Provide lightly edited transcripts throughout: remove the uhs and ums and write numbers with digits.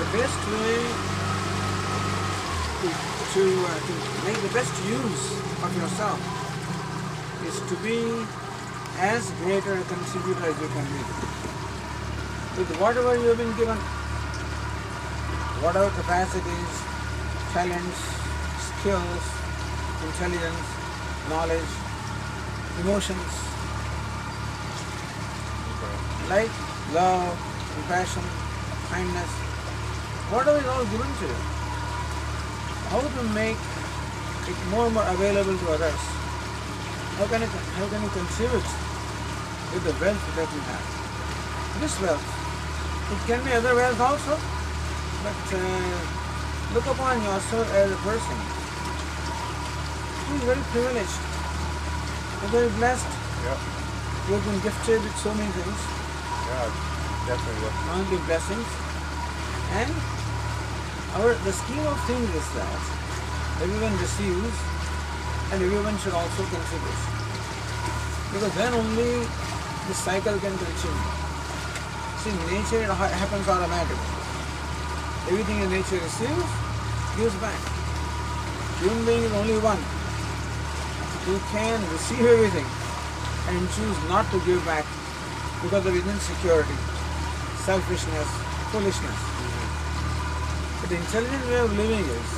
the best way to make the best use of yourself is to be as greater a contributor as you can be. With whatever you have been given, whatever capacities, talents, skills, intelligence, knowledge, emotions, like love, compassion, kindness, whatever is all given to you, how to make it more and more available to others? How can you contribute with the wealth that you have? This wealth, it can be other wealth also, but look upon yourself as a person who is very privileged, very blessed. Yeah. You have been gifted with so many things. Yeah, definitely. Only blessings. And the scheme of things is that everyone receives and everyone should also contribute. Because then only the cycle can continue. See, in nature it happens automatically. Everything in nature receives, gives back. Human being is only one who can receive everything and choose not to give back because of his insecurity, selfishness, foolishness. But the intelligent way of living is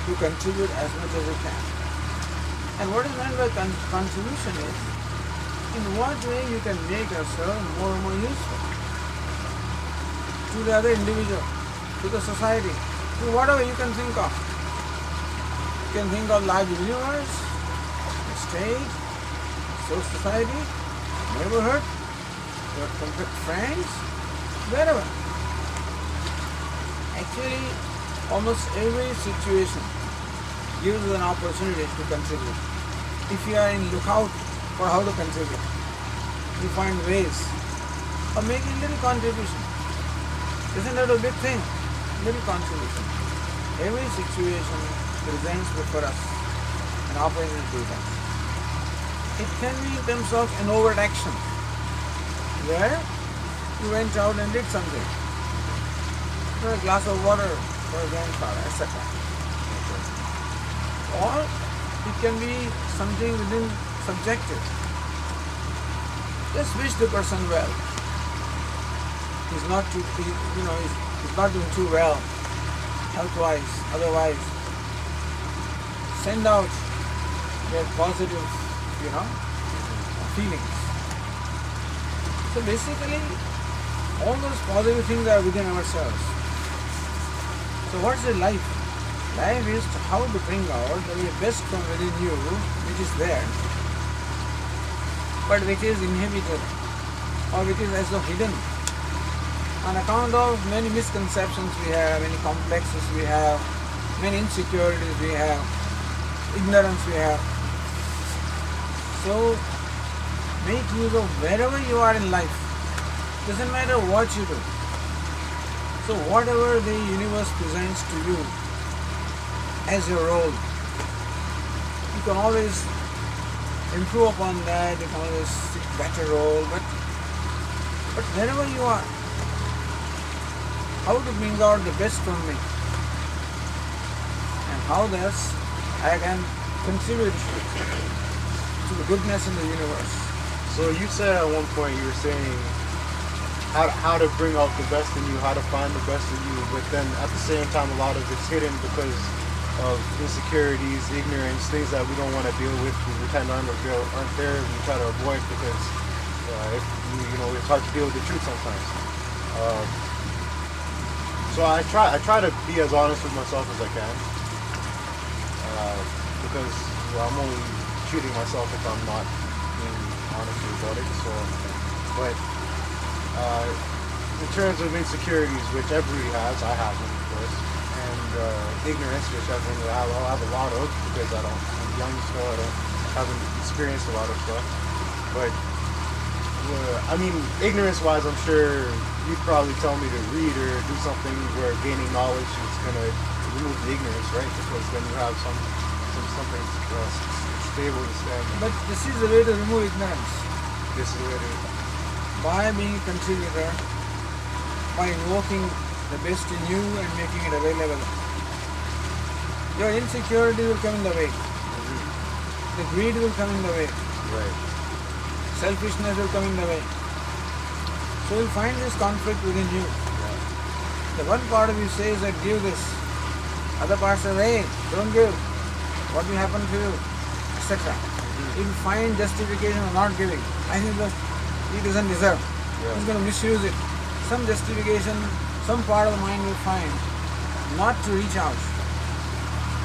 to contribute as much as you can. And what is meant by contribution is, in what way you can make yourself more and more useful to the other individual, to the society, to whatever you can think of. You can think of large universe, the state, society, neighborhood, your friends, wherever. Actually, almost every situation gives you an opportunity to contribute. If you are in lookout for how to contribute, you find ways of making little contribution. Isn't that a big thing? Little contribution. Every situation presents before us an opportunity to do that. It can be in terms of an overt action, where you went out and did something. A glass of water for a grandfather, etc. Or it can be something within subjective. Just wish the person well. He's not doing too well, health-wise, otherwise. Send out your positive, feelings. So basically, all those positive things are within ourselves. So what's the life? Life is how to bring out the very best from within you, which is there, but which is inhibited, or which is as though hidden, on account of many misconceptions we have, many complexes we have, many insecurities we have, ignorance we have. So make use of wherever you are in life. Doesn't matter what you do. So whatever the universe presents to you as your role, you can always improve upon that, you can always seek better role, but wherever you are, how to bring out the best from me, and how thus I can contribute to the goodness in the universe. So you said at one point, you were saying how to bring out the best in you, how to find the best in you, but then at the same time a lot of it's hidden because of insecurities, ignorance, things that we don't want to deal with, we pretend aren't there, we try to avoid because it's hard to deal with the truth sometimes. So I try to be as honest with myself as I can, because I'm only cheating myself if I'm not being honest about it. So, but in terms of insecurities, which everybody has, I have them, of course, and ignorance, which I'll have a lot of because I'm young still, haven't experienced a lot of stuff. But ignorance-wise, I'm sure you'd probably tell me to read or do something where gaining knowledge is going to remove the ignorance, right? Because then you have something stable to stand on. But this is the way to remove ignorance. This is the way to... By being a contributor, by invoking the best in you and making it available. Your insecurity will come in the way. The greed will come in the way. Right. Selfishness will come in the way. So you'll find this conflict within you. Yeah. The one part of you says that give this. Other part says, hey, don't give. What will happen to you? Etc. You'll find justification of not giving. I think that he doesn't deserve. Yeah. He's going to misuse it. Some justification, some part of the mind will find not to reach out.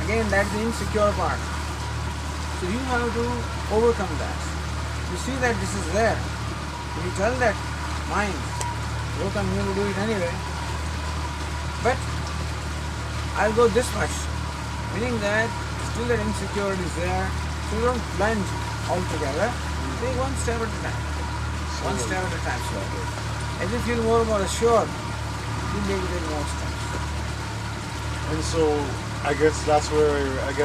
Again, that's the insecure part. So you have to overcome that. You see that this is there. If you tell that mind, look, I'm going to do it anyway, but I'll go this much, meaning that still that insecurity is there, so you don't plunge altogether. Take one step at a time. One step at a time. As you feel more and more assured, you'll be able to take more steps. And so I guess that's where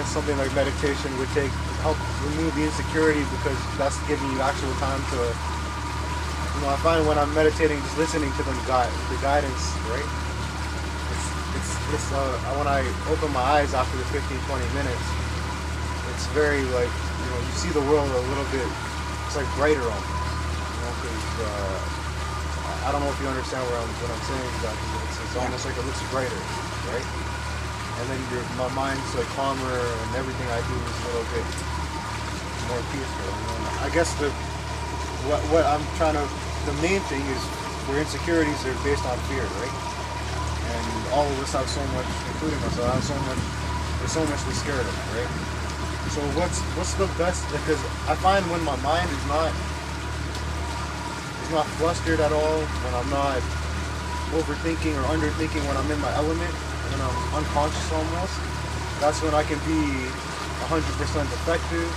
something like meditation would help remove the insecurity, because that's giving you actual time to, I find when I'm meditating, just listening to the guidance, right? It's when I open my eyes after the 15-20 minutes, it's very like, you see the world a little bit, it's like brighter on me, because I don't know if you understand what I'm saying exactly, but it's almost like it looks brighter, right? And then my mind's like calmer, and everything I do is a little bit more peaceful. And I guess what I'm trying to, the main thing is, where insecurities are based on fear, right? And all of us have so much, including myself, there's so much we're scared of, right? So what's the best? Because I find when my mind is not flustered at all, when I'm not overthinking or underthinking, when I'm in my element, when I'm unconscious almost, that's when I can be 100% effective.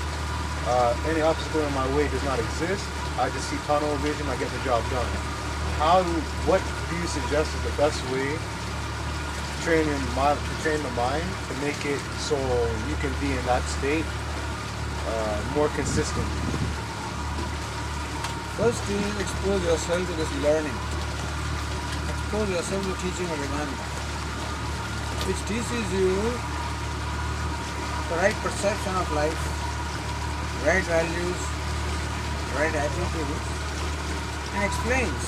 Any obstacle in my way does not exist. I just see tunnel vision, I get the job done. What do you suggest is the best way to train the mind to make it so you can be in that state more consistently? First is expose yourself to this learning. Expose yourself to teaching of Vedantic, which teaches you the right perception of life, right values, right attitudes, and explains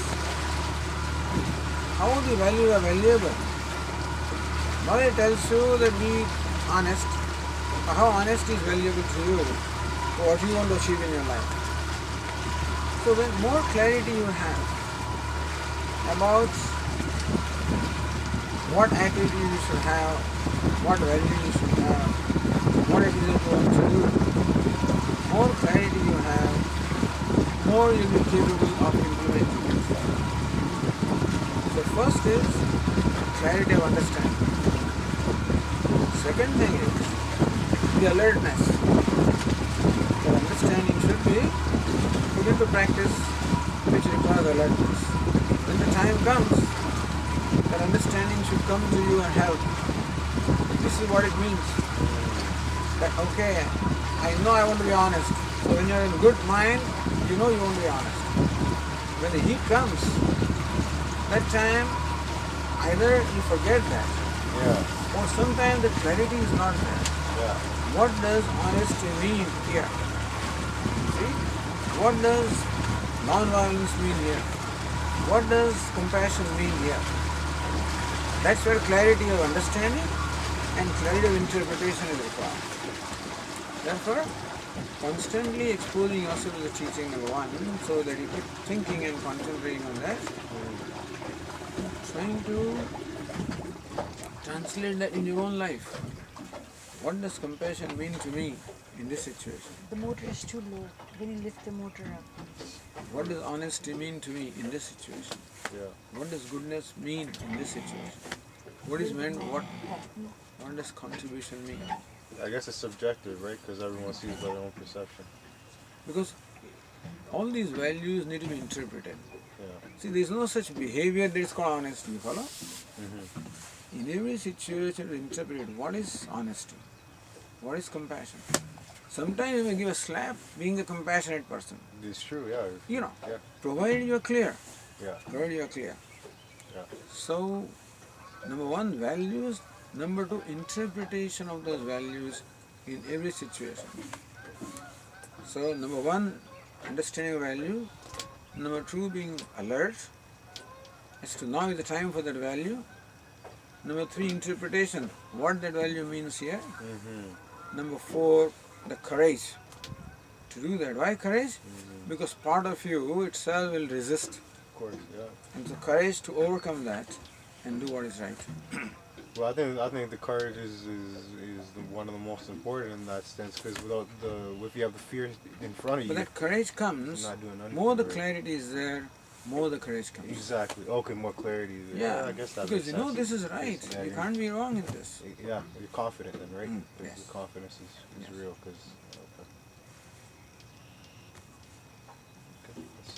how the values are valuable. Now it tells you that be honest, how honesty is valuable to you, for what you want to achieve in your life. So when more clarity you have about what attitude you should have, what value you should have, what it is that you want to do, more clarity you have, more you will be capable of implementing it. So first is clarity of understanding. Second thing is the alertness. The understanding should be put into practice, which requires alertness. When the time comes, that understanding should come to you and help. This is what it means. That okay, I know I want to be honest. So when you're in good mind, you know you want to be honest. When the heat comes, that time either you forget that, or sometimes the clarity is not there. What does honesty mean here? See? What does non-violence mean here? What does compassion mean here? That's where clarity of understanding and clarity of interpretation is required. Therefore, constantly exposing yourself to the teaching of one, so that you keep thinking and concentrating on that, trying to translate that in your own life. What does compassion mean to me in this situation? The motor is too low. Can you lift the motor up? What does honesty mean to me in this situation? What does goodness mean in this situation? What is meant? What does contribution mean? I guess it's subjective, right? Because everyone sees by their own perception. Because all these values need to be interpreted. See, there is no such behavior that is called honesty. You follow? In every situation, we interpret what is honesty, what is compassion. Sometimes you may give a slap being a compassionate person. It's true, yeah. Provided you are clear. Yeah. Provided you are clear. Yeah. So, Number one, values. Number two, interpretation of those values in every situation. So, number one, understanding value. Number two, being alert as to now is the time for that value. Number three, interpretation, what that value means here. Number four, the courage to do that. Why courage? Because part of you itself will resist. Of course, yeah. And the courage to overcome that and do what is right. Well, I think the courage is one of the most important in that sense, because if you have the fear in front of you, But that courage comes, you're not doing anything. more the right? clarity is there, more the courage comes. Exactly. Okay, more clarity. Yeah, I guess that because makes you know sense. this is right. Yeah, You can't be wrong in this. Yeah, you're confident then, right? Yes. The confidence is Yes. real, because.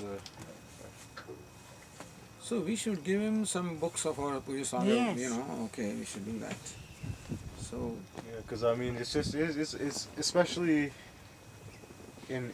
Okay. So we should give him some books of our Puja Swami, Yes. you know, okay, we should do that. So, Yeah, because I mean, it's just it's especially in